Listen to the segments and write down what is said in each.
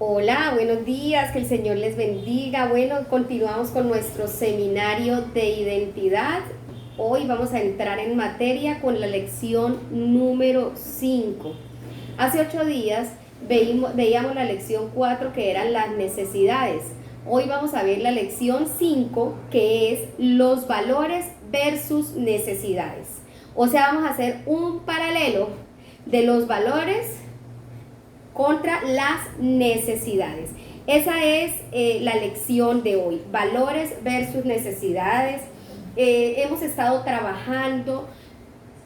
Hola, buenos días, que el Señor les bendiga. Bueno, continuamos con nuestro seminario de identidad. Hoy vamos a entrar en materia con la lección número 5. Hace 8 días veíamos la lección 4, que eran las necesidades. Hoy vamos a ver la lección 5, que es los valores versus necesidades. O sea, vamos a hacer un paralelo de los valores contra las necesidades. Esa es la lección de hoy, valores versus necesidades. Hemos estado trabajando,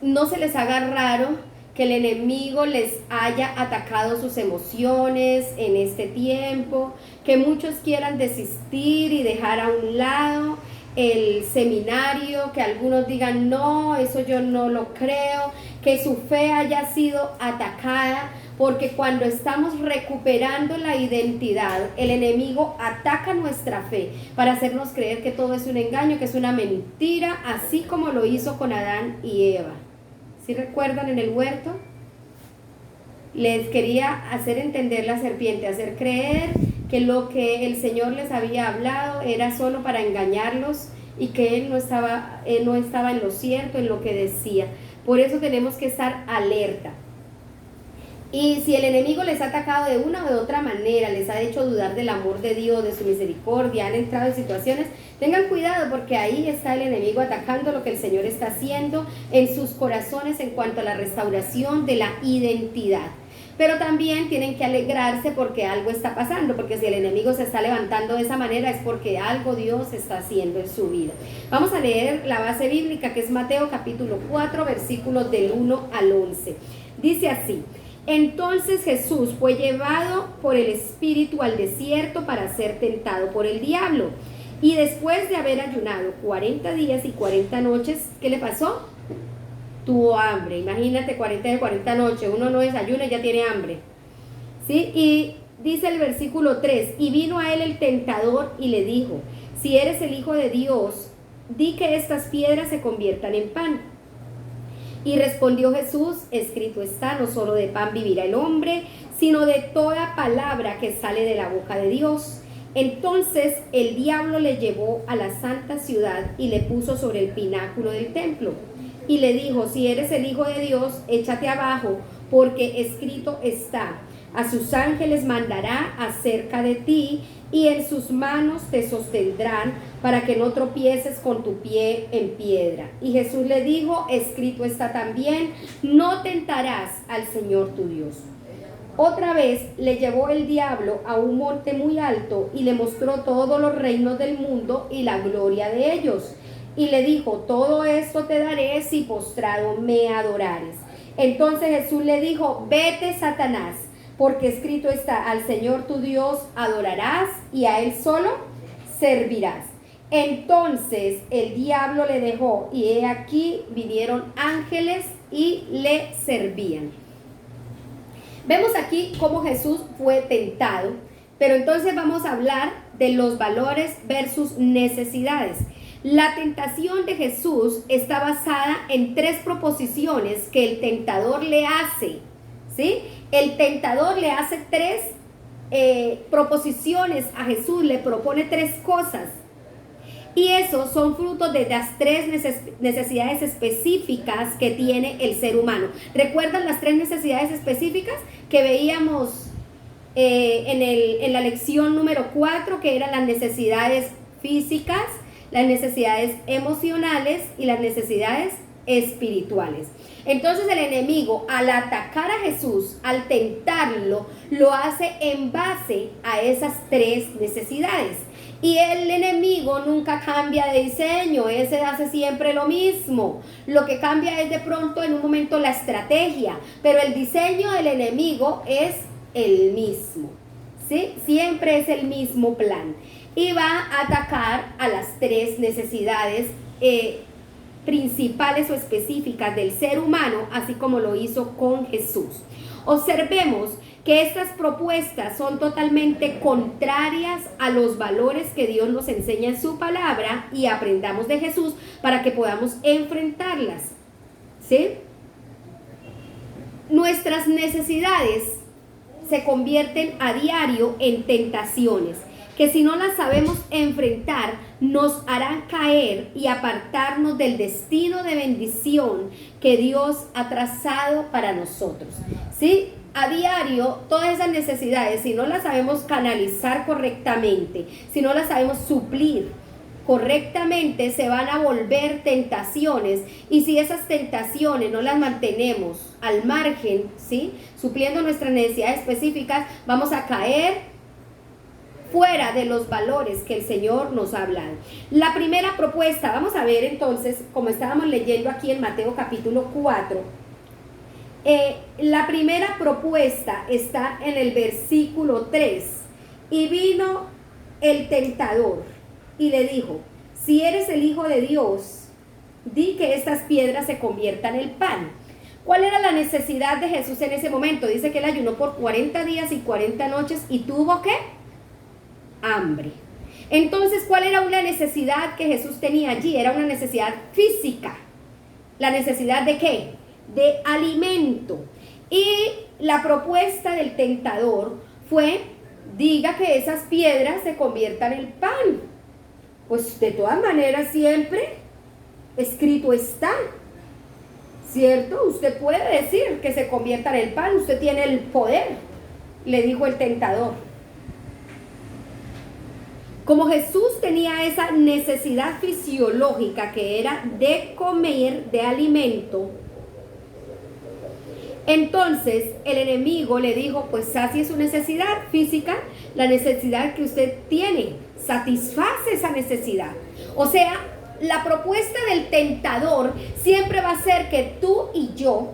no se les haga raro que el enemigo les haya atacado sus emociones en este tiempo, que muchos quieran desistir y dejar a un lado el seminario, que algunos digan no, eso yo no lo creo, que su fe haya sido atacada, porque cuando estamos recuperando la identidad, el enemigo ataca nuestra fe para hacernos creer que todo es un engaño, que es una mentira, así como lo hizo con Adán y Eva. ¿Sí recuerdan en el huerto? Les quería hacer entender la serpiente, hacer creer que lo que el Señor les había hablado era solo para engañarlos y que Él no estaba en lo cierto, en lo que decía. Por eso tenemos que estar alerta. Y si el enemigo les ha atacado de una o de otra manera, les ha hecho dudar del amor de Dios, de su misericordia, han entrado en situaciones, tengan cuidado, porque ahí está el enemigo atacando lo que el Señor está haciendo en sus corazones en cuanto a la restauración de la identidad. Pero también tienen que alegrarse porque algo está pasando, porque si el enemigo se está levantando de esa manera es porque algo Dios está haciendo en su vida. Vamos a leer la base bíblica, que es Mateo capítulo 4, versículos del 1 al 11. Dice así: entonces Jesús fue llevado por el Espíritu al desierto para ser tentado por el diablo. Y después de haber ayunado 40 días y 40 noches, ¿qué le pasó? Tuvo hambre. Imagínate, 40 de 40 noches, uno no desayuna y ya tiene hambre. ¿Sí? Y dice el versículo 3, y vino a él el tentador y le dijo: si eres el Hijo de Dios, di que estas piedras se conviertan en pan. Y respondió Jesús: escrito está, no solo de pan vivirá el hombre, sino de toda palabra que sale de la boca de Dios. Entonces el diablo le llevó a la santa ciudad y le puso sobre el pináculo del templo. Y le dijo: si eres el Hijo de Dios, échate abajo, porque escrito está: a sus ángeles mandará acerca de ti, y en sus manos te sostendrán, para que no tropieces con tu pie en piedra. Y Jesús le dijo: escrito está también, no tentarás al Señor tu Dios. Otra vez le llevó el diablo a un monte muy alto y le mostró todos los reinos del mundo y la gloria de ellos. Y le dijo: todo esto te daré si postrado me adorares. Entonces Jesús le dijo: vete, Satanás, porque escrito está: al Señor tu Dios adorarás y a Él solo servirás. Entonces el diablo le dejó, y he aquí vinieron ángeles y le servían. Vemos aquí cómo Jesús fue tentado, pero entonces vamos a hablar de los valores versus necesidades. La tentación de Jesús está basada en 3 proposiciones que el tentador le hace, ¿sí? El tentador le hace 3 proposiciones a Jesús, le propone 3 cosas. Y esos son frutos de las 3 necesidades específicas que tiene el ser humano. ¿Recuerdan las 3 necesidades específicas que veíamos en la lección número 4, que eran las necesidades físicas, las necesidades emocionales y las necesidades espirituales? Entonces el enemigo, al atacar a Jesús, al tentarlo, lo hace en base a esas 3 necesidades. Y el enemigo nunca cambia de diseño, ese hace siempre lo mismo. Lo que cambia es de pronto en un momento la estrategia, pero el diseño del enemigo es el mismo, ¿sí? Siempre es el mismo plan. Y va a atacar a las 3 necesidades principales o específicas del ser humano, así como lo hizo con Jesús. Observemos que estas propuestas son totalmente contrarias a los valores que Dios nos enseña en su palabra, y aprendamos de Jesús para que podamos enfrentarlas, ¿sí? Nuestras necesidades se convierten a diario en tentaciones, que si no las sabemos enfrentar, nos harán caer y apartarnos del destino de bendición que Dios ha trazado para nosotros. ¿Sí? A diario, todas esas necesidades, si no las sabemos canalizar correctamente, si no las sabemos suplir correctamente, se van a volver tentaciones, y si esas tentaciones no las mantenemos al margen, ¿sí?, supliendo nuestras necesidades específicas, vamos a caer fuera de los valores que el Señor nos ha hablado. La primera propuesta, vamos a ver entonces, como estábamos leyendo aquí en Mateo capítulo 4, la primera propuesta está en el versículo 3, y vino el tentador y le dijo: si eres el Hijo de Dios, di que estas piedras se conviertan en pan. ¿Cuál era la necesidad de Jesús en ese momento? Dice que él ayunó por 40 días y 40 noches y tuvo ¿qué? Hambre. Entonces, ¿cuál era una necesidad que Jesús tenía allí? Era una necesidad física. ¿La necesidad de qué? De alimento. Y la propuesta del tentador fue: diga que esas piedras se conviertan en pan. Pues de todas maneras siempre escrito está, ¿cierto? Usted puede decir que se convierta en el pan, usted tiene el poder, le dijo el tentador. Como Jesús tenía esa necesidad fisiológica que era de comer, de alimento, entonces el enemigo le dijo: pues sacie su necesidad física, la necesidad que usted tiene, satisface esa necesidad. O sea, la propuesta del tentador siempre va a ser que tú y yo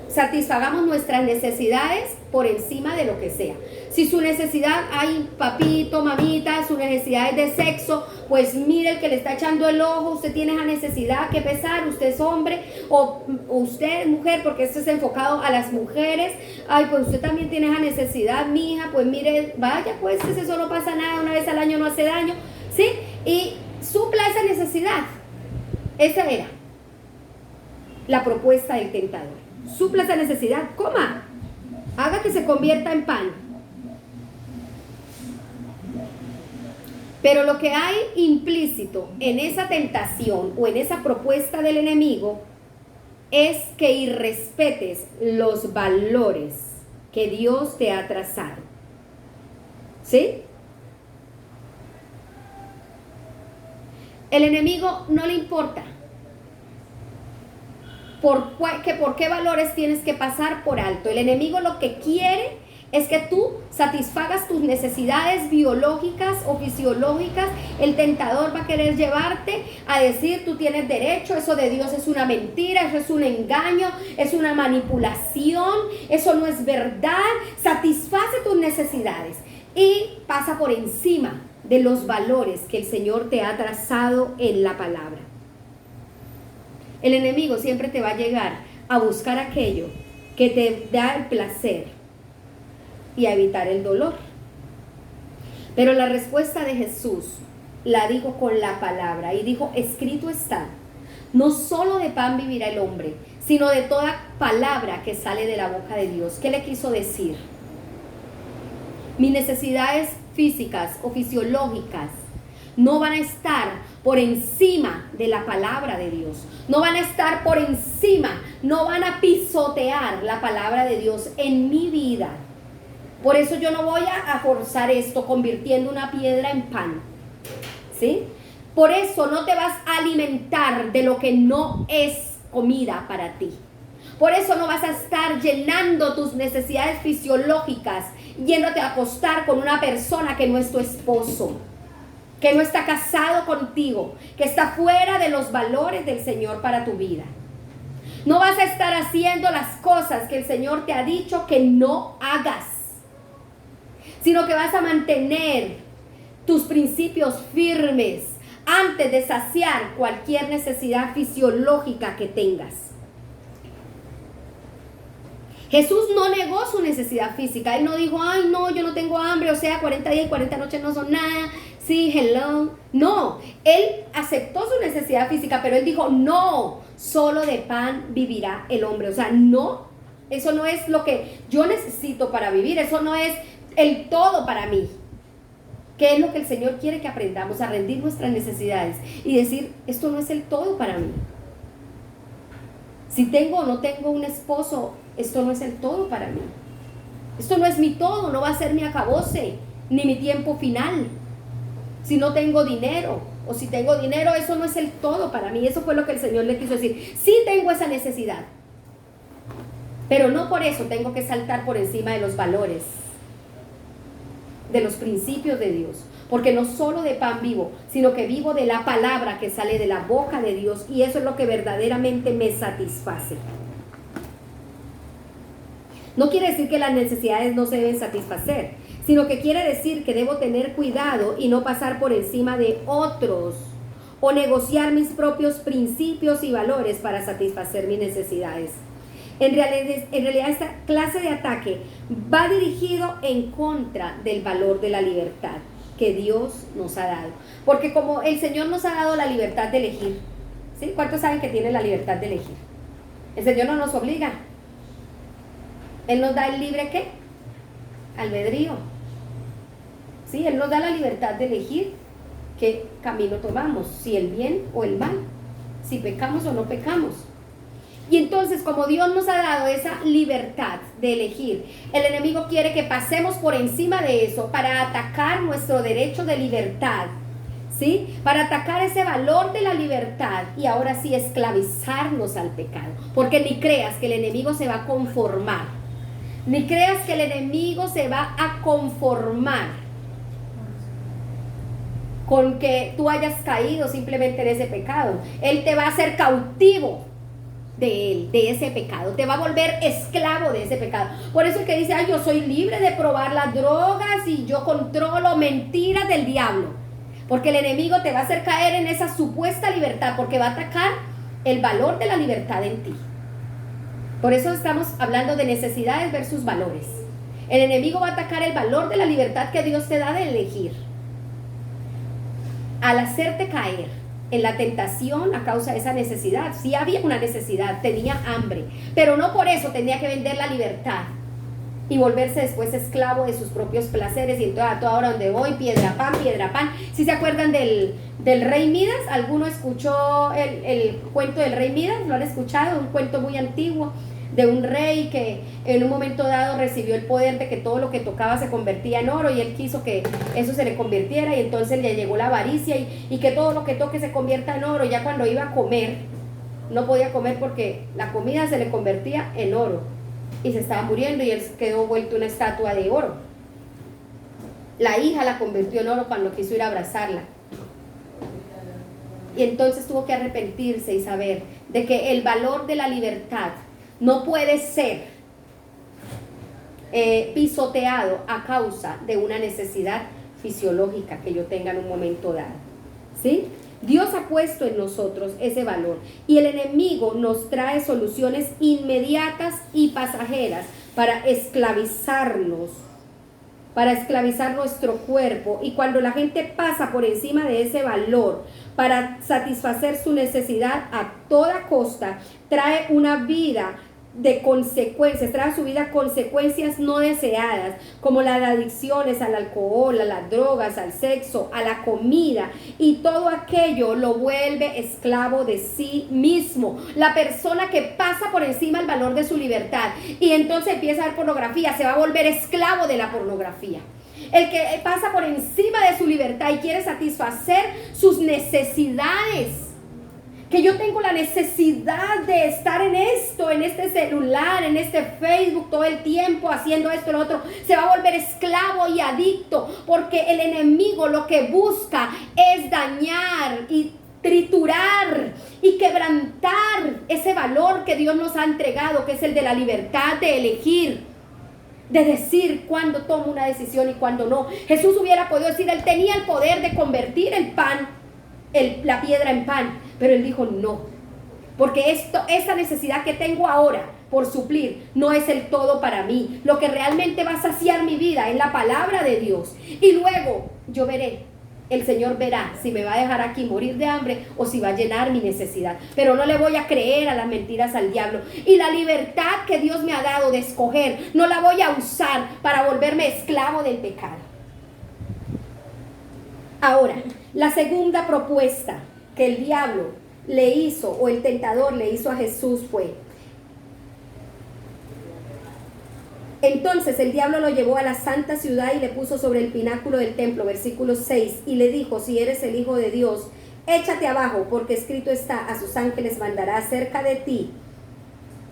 satisfagamos nuestras necesidades por encima de lo que sea. Si su necesidad, ay, papito, mamita, su necesidad es de sexo, pues mire, el que le está echando el ojo, usted tiene esa necesidad, que pesar, usted es hombre, o usted es mujer, porque esto es enfocado a las mujeres. Ay, pues usted también tiene esa necesidad, mija, pues mire, vaya, pues eso no pasa nada, una vez al año no hace daño, ¿sí? Y supla esa necesidad. Esa era la propuesta del tentador. Supla esa necesidad, coma, haga que se convierta en pan. Pero lo que hay implícito en esa tentación o en esa propuesta del enemigo es que irrespetes los valores que Dios te ha trazado. ¿Sí? El enemigo no le importa por qué valores tienes que pasar por alto. El enemigo lo que quiere es que tú satisfagas tus necesidades biológicas o fisiológicas. El tentador va a querer llevarte a decir: tú tienes derecho, eso de Dios es una mentira, eso es un engaño, es una manipulación, eso no es verdad. Satisface tus necesidades y pasa por encima de los valores que el Señor te ha trazado en la palabra. El enemigo siempre te va a llegar a buscar aquello que te da el placer y a evitar el dolor. Pero la respuesta de Jesús la dijo con la palabra y dijo: escrito está, no solo de pan vivirá el hombre, sino de toda palabra que sale de la boca de Dios. ¿Qué le quiso decir? Mis necesidades físicas o fisiológicas no van a estar por encima de la palabra de Dios. No van a estar por encima, no van a pisotear la palabra de Dios en mi vida. Por eso yo no voy a forzar esto convirtiendo una piedra en pan. ¿Sí? Por eso no te vas a alimentar de lo que no es comida para ti. Por eso no vas a estar llenando tus necesidades fisiológicas, yéndote a acostar con una persona que no es tu esposo, que no está casado contigo, que está fuera de los valores del Señor para tu vida. No vas a estar haciendo las cosas que el Señor te ha dicho que no hagas, sino que vas a mantener tus principios firmes antes de saciar cualquier necesidad fisiológica que tengas. Jesús no negó su necesidad física. Él no dijo: ay, no, yo no tengo hambre, o sea, 40 días y 40 noches no son nada. Sí, hello. No, él aceptó su necesidad física, pero él dijo: no, solo de pan vivirá el hombre. O sea, no Eso no es lo que yo necesito para vivir. Eso no es el todo para mí. ¿Qué es lo que el Señor quiere que aprendamos? A rendir nuestras necesidades y decir, esto no es el todo para mí. Si tengo o no tengo un esposo, esto no es el todo para mí. Esto no es mi todo, no va a ser mi acabose, ni mi tiempo final. Si no tengo dinero, o si tengo dinero, eso no es el todo para mí. Eso fue lo que el Señor le quiso decir. Sí tengo esa necesidad, pero no por eso tengo que saltar por encima de los valores, de los principios de Dios. Porque no solo de pan vivo, sino que vivo de la palabra que sale de la boca de Dios, y eso es lo que verdaderamente me satisface. No quiere decir que las necesidades no se deben satisfacer, sino que quiere decir que debo tener cuidado y no pasar por encima de otros o negociar mis propios principios y valores para satisfacer mis necesidades. En realidad esta clase de ataque va dirigido en contra del valor de la libertad que Dios nos ha dado. Porque como el Señor nos ha dado la libertad de elegir, ¿sí? ¿Cuántos saben que tiene la libertad de elegir? El Señor no nos obliga. Él nos da el libre ¿qué? Albedrío. ¿Sí? Él nos da la libertad de elegir qué camino tomamos, si el bien o el mal, si pecamos o no pecamos. Y entonces, como Dios nos ha dado esa libertad de elegir, el enemigo quiere que pasemos por encima de eso para atacar nuestro derecho de libertad, ¿sí? Para atacar ese valor de la libertad y ahora sí esclavizarnos al pecado. Porque ni creas que el enemigo se va a conformar, ni creas que el enemigo se va a conformar con que tú hayas caído simplemente en ese pecado. Él te va a hacer cautivo de él, de ese pecado, te va a volver esclavo de ese pecado. Por eso el que dice, ay, yo soy libre de probar las drogas y yo controlo, mentiras del diablo, porque el enemigo te va a hacer caer en esa supuesta libertad, porque va a atacar el valor de la libertad en ti. Por eso estamos hablando de necesidades versus valores. El enemigo va a atacar el valor de la libertad que Dios te da de elegir, al hacerte caer en la tentación a causa de esa necesidad. Sí había una necesidad, tenía hambre, pero no por eso tenía que vender la libertad y volverse después esclavo de sus propios placeres. Y entonces a toda hora donde voy, piedra pan, piedra pan. ¿Sí se acuerdan del rey Midas? ¿Alguno escuchó el cuento del rey Midas? ¿Lo han escuchado? Un cuento muy antiguo de un rey que en un momento dado recibió el poder de que todo lo que tocaba se convertía en oro, y él quiso que eso se le convirtiera, y entonces le llegó la avaricia y que todo lo que toque se convierta en oro. Ya cuando iba a comer, no podía comer porque la comida se le convertía en oro y se estaba muriendo, y él quedó vuelto una estatua de oro. La hija la convirtió en oro cuando quiso ir a abrazarla, y entonces tuvo que arrepentirse y saber de que el valor de la libertad no puede ser pisoteado a causa de una necesidad fisiológica que yo tenga en un momento dado, ¿sí? Dios ha puesto en nosotros ese valor, y el enemigo nos trae soluciones inmediatas y pasajeras para esclavizarnos, para esclavizar nuestro cuerpo. Y cuando la gente pasa por encima de ese valor para satisfacer su necesidad a toda costa, trae una vida de consecuencias, trae a su vida consecuencias no deseadas, como las adicciones al alcohol, a las drogas, al sexo, a la comida, y todo aquello lo vuelve esclavo de sí mismo. La persona que pasa por encima del valor de su libertad y entonces empieza a ver pornografía, se va a volver esclavo de la pornografía. El que pasa por encima de su libertad y quiere satisfacer sus necesidades, que yo tengo la necesidad de estar en esto, en este celular, en este Facebook todo el tiempo haciendo esto y lo otro, se va a volver esclavo y adicto, porque el enemigo lo que busca es dañar y triturar y quebrantar ese valor que Dios nos ha entregado, que es el de la libertad de elegir, de decir cuándo tomo una decisión y cuándo no. Jesús hubiera podido decir, él tenía el poder de convertir el pan, la piedra en pan, pero él dijo no, porque esa necesidad que tengo ahora por suplir no es el todo para mí. Lo que realmente va a saciar mi vida es la palabra de Dios, y luego yo veré el Señor verá si me va a dejar aquí morir de hambre o si va a llenar mi necesidad. Pero no le voy a creer a las mentiras al diablo. Y la libertad que Dios me ha dado de escoger, no la voy a usar para volverme esclavo del pecado. Ahora, la segunda propuesta que el diablo le hizo, o el tentador le hizo a Jesús fue: entonces el diablo lo llevó a la santa ciudad y le puso sobre el pináculo del templo, versículo 6, y le dijo: si eres el Hijo de Dios, échate abajo, porque escrito está: a sus ángeles mandará cerca de ti,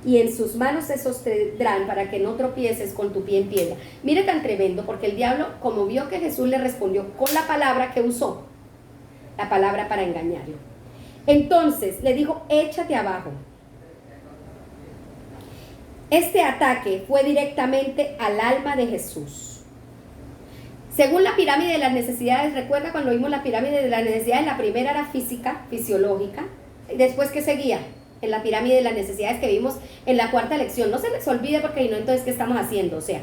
y en sus manos te sostendrán para que no tropieces con tu pie en piedra. Mire tan tremendo, porque el diablo, como vio que Jesús le respondió con la palabra que usó, la palabra para engañarlo, entonces le dijo: échate abajo. Este ataque fue directamente al alma de Jesús. Según la pirámide de las necesidades, recuerda cuando vimos la pirámide de las necesidades, la primera era física, fisiológica. Después, ¿qué seguía? En la pirámide de las necesidades que vimos en la cuarta lección. No se les olvide, porque si no, entonces, ¿qué estamos haciendo? O sea,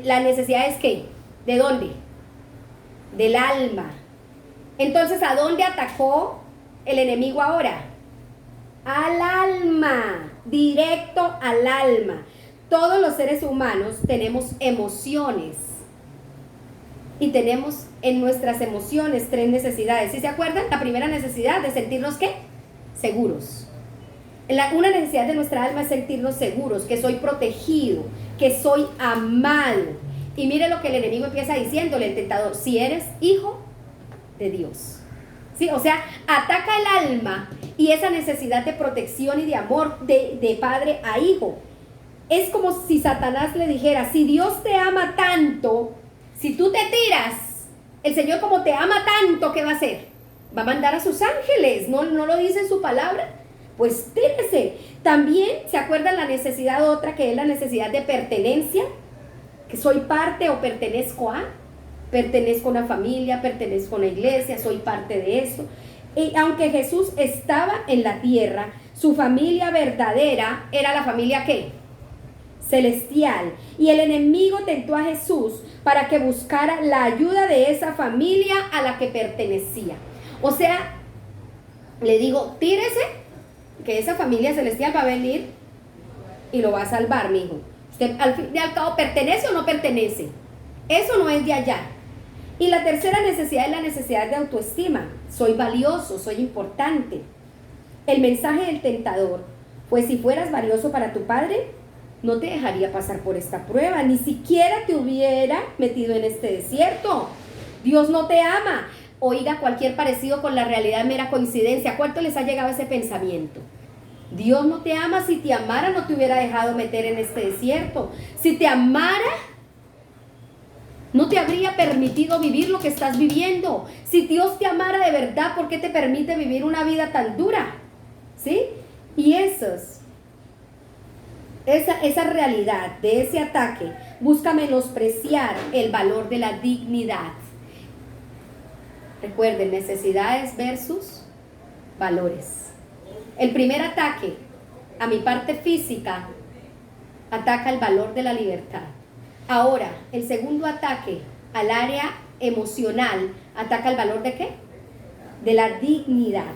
la necesidad es ¿qué? ¿De dónde? Del alma. Entonces, ¿a dónde atacó el enemigo ahora? Al alma, directo al alma. Todos los seres humanos tenemos emociones y tenemos en nuestras emociones 3 necesidades. ¿Sí se acuerdan? La primera necesidad de sentirnos ¿qué? Seguros. Una necesidad de nuestra alma es sentirnos seguros, que soy protegido, que soy amado. Y mire lo que el enemigo empieza diciéndole, el tentador: si eres hijo de Dios. ¿Sí? O sea, ataca el alma y esa necesidad de protección y de amor de padre a hijo. Es como si Satanás le dijera: si Dios te ama tanto, si tú te tiras, el Señor como te ama tanto, ¿qué va a hacer? Va a mandar a sus ángeles. ¿No lo dice en su palabra? Pues tírese. También se acuerdan la necesidad otra, que es la necesidad de pertenencia, que soy parte o pertenezco a. Pertenezco a una familia, pertenezco a una iglesia, soy parte de eso. Y aunque Jesús estaba en la tierra, su familia verdadera era la familia ¿qué? Celestial. Y el enemigo tentó a Jesús para que buscara la ayuda de esa familia a la que pertenecía. O sea, le digo: tírese, que esa familia celestial va a venir y lo va a salvar, mi hijo. Usted al fin y al cabo, ¿pertenece o no pertenece? Eso no es de allá. Y la tercera necesidad es la necesidad de autoestima. Soy valioso, soy importante. El mensaje del tentador: pues si fueras valioso para tu padre, no te dejaría pasar por esta prueba, ni siquiera te hubiera metido en este desierto. Dios no te ama. Oiga, cualquier parecido con la realidad es mera coincidencia. ¿Cuánto les ha llegado ese pensamiento? Dios no te ama. Si te amara, no te hubiera dejado meter en este desierto. Si te amara, no te habría permitido vivir lo que estás viviendo. Si Dios te amara de verdad, ¿por qué te permite vivir una vida tan dura? ¿Sí? Y esa realidad de ese ataque busca menospreciar el valor de la dignidad. Recuerden, necesidades versus valores. El primer ataque a mi parte física ataca el valor de la libertad. Ahora, el segundo ataque al área emocional ataca el valor ¿de qué? De la dignidad.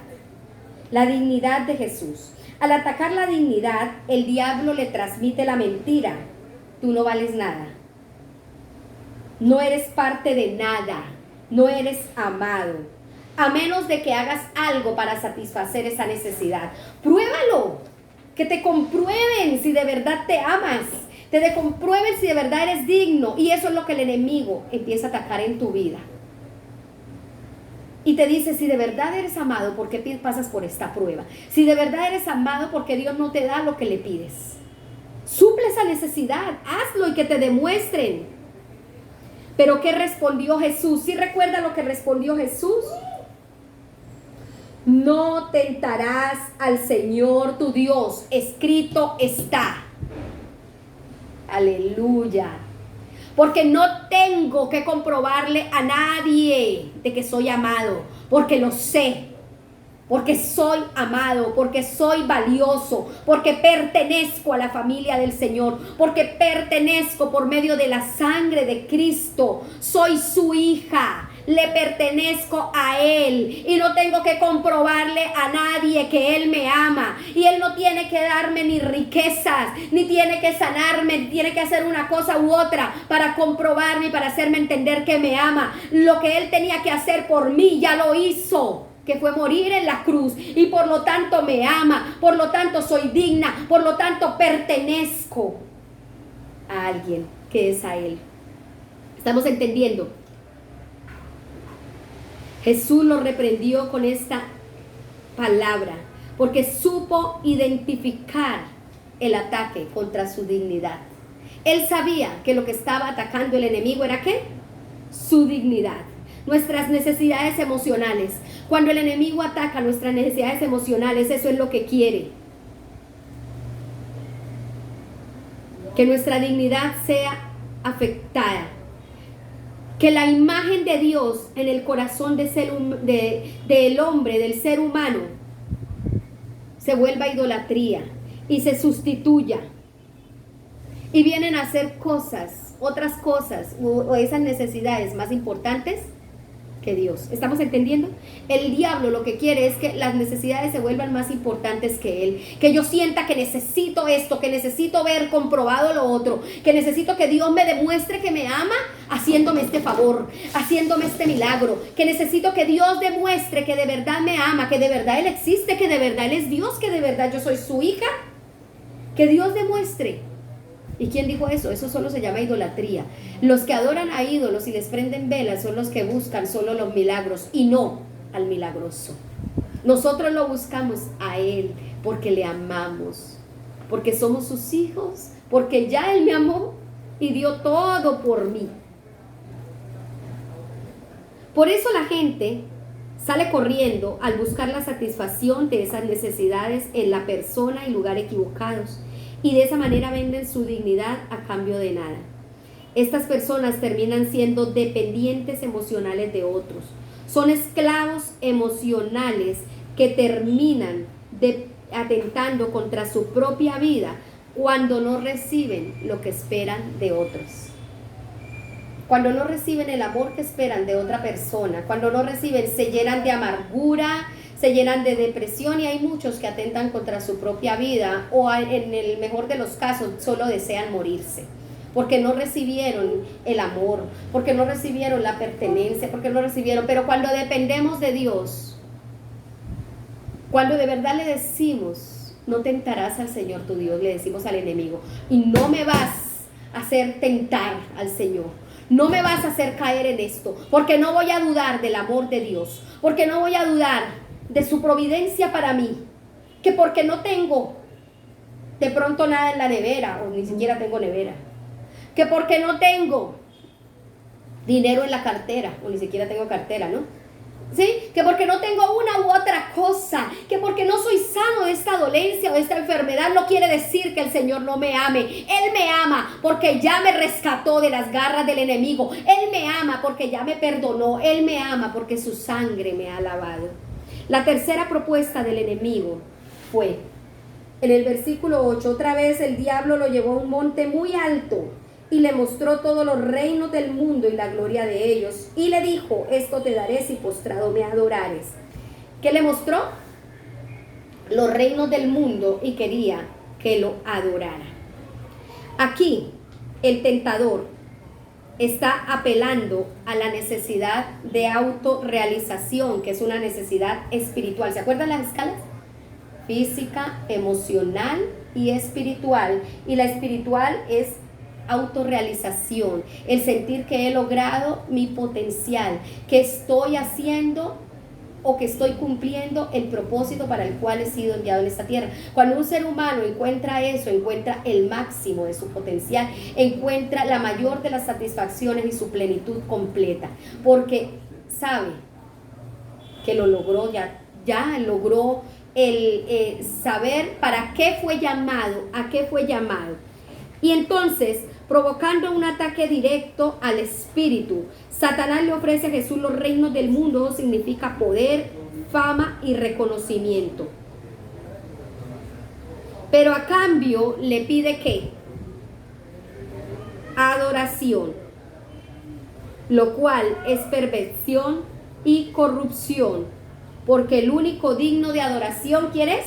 La dignidad de Jesús. Al atacar la dignidad, el diablo le transmite la mentira: tú no vales nada, no eres parte de nada, no eres amado, a menos de que hagas algo para satisfacer esa necesidad. Pruébalo, que te comprueben si de verdad te amas, te comprueben si de verdad eres digno. Y eso es lo que el enemigo empieza a atacar en tu vida. Y te dice: si de verdad eres amado, ¿por qué pasas por esta prueba? Si de verdad eres amado, ¿por qué Dios no te da lo que le pides? Suple esa necesidad, hazlo y que te demuestren. Pero ¿qué respondió Jesús? ¿Sí recuerda lo que respondió Jesús? No tentarás al Señor tu Dios, escrito está. Aleluya. Porque no tengo que comprobarle a nadie de que soy amado, porque lo sé. porque soy amado, porque soy valioso, porque pertenezco a la familia del Señor, porque pertenezco por medio de la sangre de Cristo. Soy su hija, le pertenezco a Él y no tengo que comprobarle a nadie que Él me ama. Y Él no tiene que darme ni riquezas, ni tiene que sanarme, ni tiene que hacer una cosa u otra para comprobarme y para hacerme entender que me ama. Lo que Él tenía que hacer por mí ya lo hizo, que fue morir en la cruz, y por lo tanto me ama, por lo tanto soy digna, por lo tanto pertenezco a alguien que es a Él. ¿Estamos entendiendo? Jesús lo reprendió con esta palabra, porque supo identificar el ataque contra su dignidad. Él sabía que lo que estaba atacando el enemigo era ¿qué? Su dignidad. Nuestras necesidades emocionales. Cuando el enemigo ataca nuestras necesidades emocionales, eso es lo que quiere. Que nuestra dignidad sea afectada. Que la imagen de Dios en el corazón del hombre, del ser humano, se vuelva idolatría y se sustituya. Y vienen a hacer cosas, otras cosas, o esas necesidades más importantes que Dios. ¿Estamos entendiendo? El diablo lo que quiere es que las necesidades se vuelvan más importantes que Él. Que yo sienta que necesito esto, que necesito ver comprobado lo otro, que necesito que Dios me demuestre que me ama haciéndome este favor, haciéndome este milagro, que necesito que Dios demuestre que de verdad me ama, que de verdad Él existe, que de verdad Él es Dios, que de verdad yo soy su hija. Que Dios demuestre. ¿Y quién dijo eso? Eso solo se llama idolatría. Los que adoran a ídolos y les prenden velas son los que buscan solo los milagros y no al milagroso. Nosotros lo buscamos a Él porque le amamos, porque somos sus hijos, porque ya Él me amó y dio todo por mí. Por eso la gente sale corriendo al buscar la satisfacción de esas necesidades en la persona y lugar equivocados. Y de esa manera venden su dignidad a cambio de nada. Estas personas terminan siendo dependientes emocionales de otros. Son esclavos emocionales que terminan atentando contra su propia vida cuando no reciben lo que esperan de otros. Cuando no reciben el amor que esperan de otra persona, cuando no reciben, se llenan de amargura, se llenan de depresión, y hay muchos que atentan contra su propia vida, o en el mejor de los casos solo desean morirse porque no recibieron el amor, porque no recibieron la pertenencia, porque no recibieron. Pero cuando dependemos de Dios, cuando de verdad le decimos, no tentarás al Señor tu Dios, le decimos al enemigo, y no me vas a hacer tentar al Señor, no me vas a hacer caer en esto, porque no voy a dudar del amor de Dios, porque no voy a dudar de su providencia para mí, que porque no tengo de pronto nada en la nevera, o ni siquiera tengo nevera, que porque no tengo dinero en la cartera, o ni siquiera tengo cartera, ¿no? ¿Sí? Que porque no tengo una u otra cosa, que porque no soy sano de esta dolencia o de esta enfermedad, no quiere decir que el Señor no me ame. Él me ama porque ya me rescató de las garras del enemigo. Él me ama porque ya me perdonó. Él me ama porque su sangre me ha lavado. La tercera propuesta del enemigo fue, en el versículo 8, otra vez el diablo lo llevó a un monte muy alto y le mostró todos los reinos del mundo y la gloria de ellos. Y le dijo, esto te daré si postrado me adorares. ¿Qué le mostró? Los reinos del mundo, y quería que lo adorara. Aquí el tentador está apelando a la necesidad de autorrealización, que es una necesidad espiritual. ¿Se acuerdan las escalas? Física, emocional y espiritual. Y la espiritual es autorrealización, el sentir que he logrado mi potencial, que estoy haciendo o que estoy cumpliendo el propósito para el cual he sido enviado en esta tierra. Cuando un ser humano encuentra eso, encuentra el máximo de su potencial, encuentra la mayor de las satisfacciones y su plenitud completa, porque sabe que lo logró, ya logró el saber para qué fue llamado, a qué fue llamado. Y entonces, provocando un ataque directo al espíritu, Satanás le ofrece a Jesús los reinos del mundo. Significa poder, fama y reconocimiento. Pero a cambio le pide ¿qué? Adoración, lo cual es perversión y corrupción, porque el único digno de adoración, ¿quién es?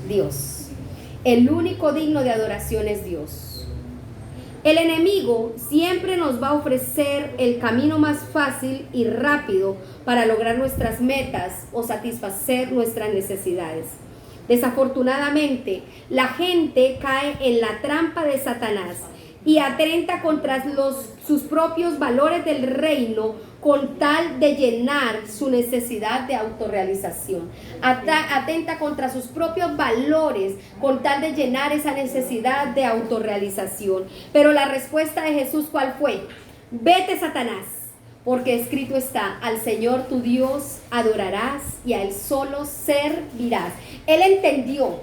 Dios. El único digno de adoración es Dios. El enemigo siempre nos va a ofrecer el camino más fácil y rápido para lograr nuestras metas o satisfacer nuestras necesidades. Desafortunadamente, la gente cae en la trampa de Satanás y atenta contra sus propios valores del reino con tal de llenar su necesidad de autorrealización. Atenta contra sus propios valores con tal de llenar esa necesidad de autorrealización. Pero la respuesta de Jesús, ¿cuál fue? Vete, Satanás, porque escrito está: al Señor tu Dios adorarás y a Él solo servirás. Él entendió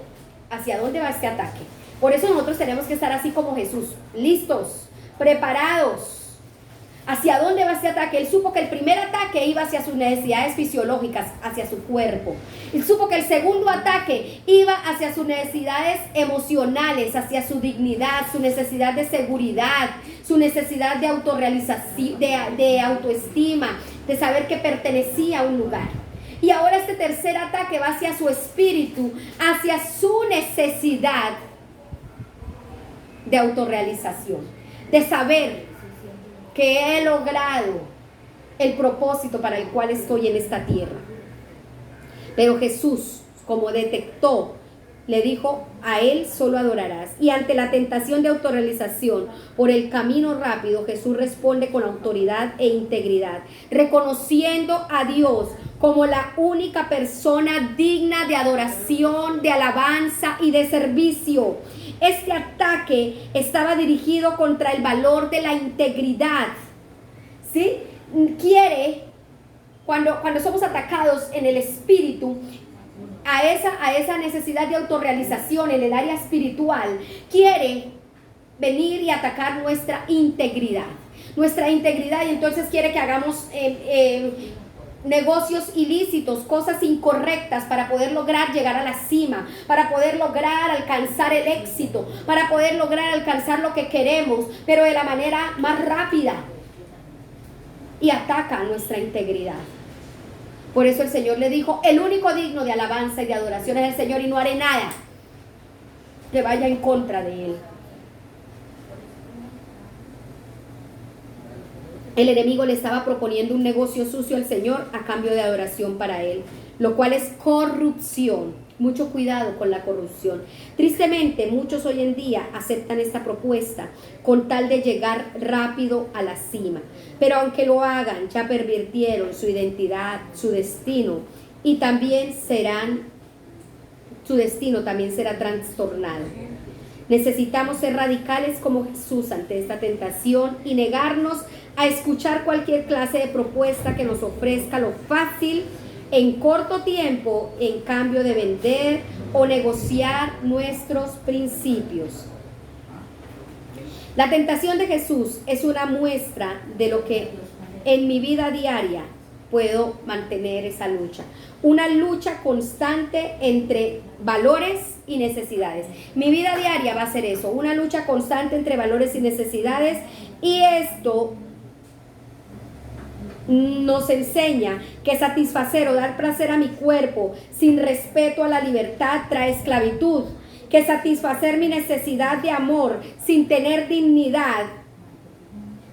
hacia dónde va este ataque. Por eso nosotros tenemos que estar así como Jesús, listos, preparados. ¿Hacia dónde va este ataque? Él supo que el primer ataque iba hacia sus necesidades fisiológicas, hacia su cuerpo. Él supo que el segundo ataque iba hacia sus necesidades emocionales, hacia su dignidad, su necesidad de seguridad, su necesidad de autorrealización, de autoestima, de saber que pertenecía a un lugar. Y ahora este tercer ataque va hacia su espíritu, hacia su necesidad de autorrealización, de saber que he logrado el propósito para el cual estoy en esta tierra. Pero Jesús, como detectó, le dijo: a Él solo adorarás. Y ante la tentación de autorrealización por el camino rápido, Jesús responde con autoridad e integridad, reconociendo a Dios como la única persona digna de adoración, de alabanza y de servicio. Este ataque estaba dirigido contra el valor de la integridad. ¿Sí? Cuando somos atacados en el espíritu, a esa necesidad de autorrealización en el área espiritual, quiere venir y atacar nuestra integridad. Y entonces quiere que hagamos negocios ilícitos, cosas incorrectas para poder lograr llegar a la cima, para poder lograr alcanzar el éxito, para poder lograr alcanzar lo que queremos, pero de la manera más rápida, y ataca nuestra integridad. Por eso el Señor le dijo: el único digno de alabanza y de adoración es el Señor, y no haré nada que vaya en contra de Él. El enemigo le estaba proponiendo un negocio sucio al Señor a cambio de adoración para Él, lo cual es corrupción. Mucho cuidado con la corrupción. Tristemente, muchos hoy en día aceptan esta propuesta con tal de llegar rápido a la cima. Pero aunque lo hagan, ya pervirtieron su identidad, su destino, y también su destino también será trastornado. Necesitamos ser radicales como Jesús ante esta tentación y negarnos a escuchar cualquier clase de propuesta que nos ofrezca lo fácil en corto tiempo en cambio de vender o negociar nuestros principios. La tentación de Jesús es una muestra de lo que en mi vida diaria puedo mantener esa lucha. Una lucha constante entre valores y necesidades. Mi vida diaria va a ser eso, una lucha constante entre valores y necesidades, y esto nos enseña que satisfacer o dar placer a mi cuerpo sin respeto a la libertad trae esclavitud, que satisfacer mi necesidad de amor sin tener dignidad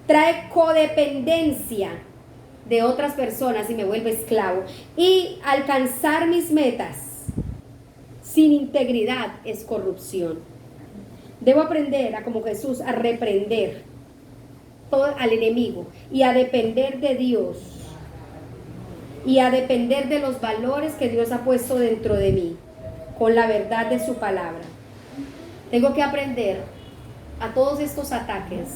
trae codependencia de otras personas y me vuelve esclavo, y alcanzar mis metas sin integridad es corrupción. Debo aprender como Jesús a reprender al enemigo y a depender de Dios y a depender de los valores que Dios ha puesto dentro de mí con la verdad de su palabra. Tengo que aprender a todos estos ataques,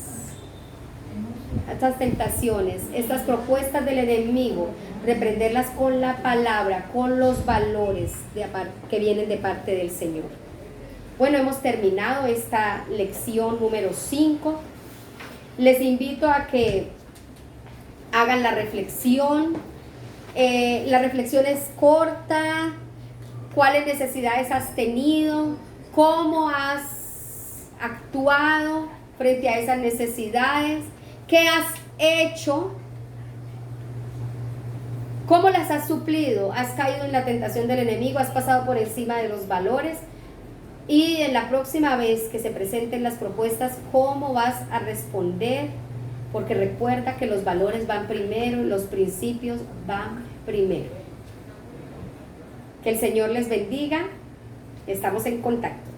a estas tentaciones, estas propuestas del enemigo, reprenderlas con la palabra, con los valores que vienen de parte del Señor. Bueno, hemos terminado esta lección número 5. Les invito a que hagan la reflexión, La reflexión es corta. ¿Cuáles necesidades has tenido? ¿Cómo has actuado frente a esas necesidades? ¿Qué has hecho? ¿Cómo las has suplido? ¿Has caído en la tentación del enemigo? ¿Has pasado por encima de los valores? Y en la próxima vez que se presenten las propuestas, ¿cómo vas a responder? Porque recuerda que los valores van primero, los principios van primero. Que el Señor les bendiga. Estamos en contacto.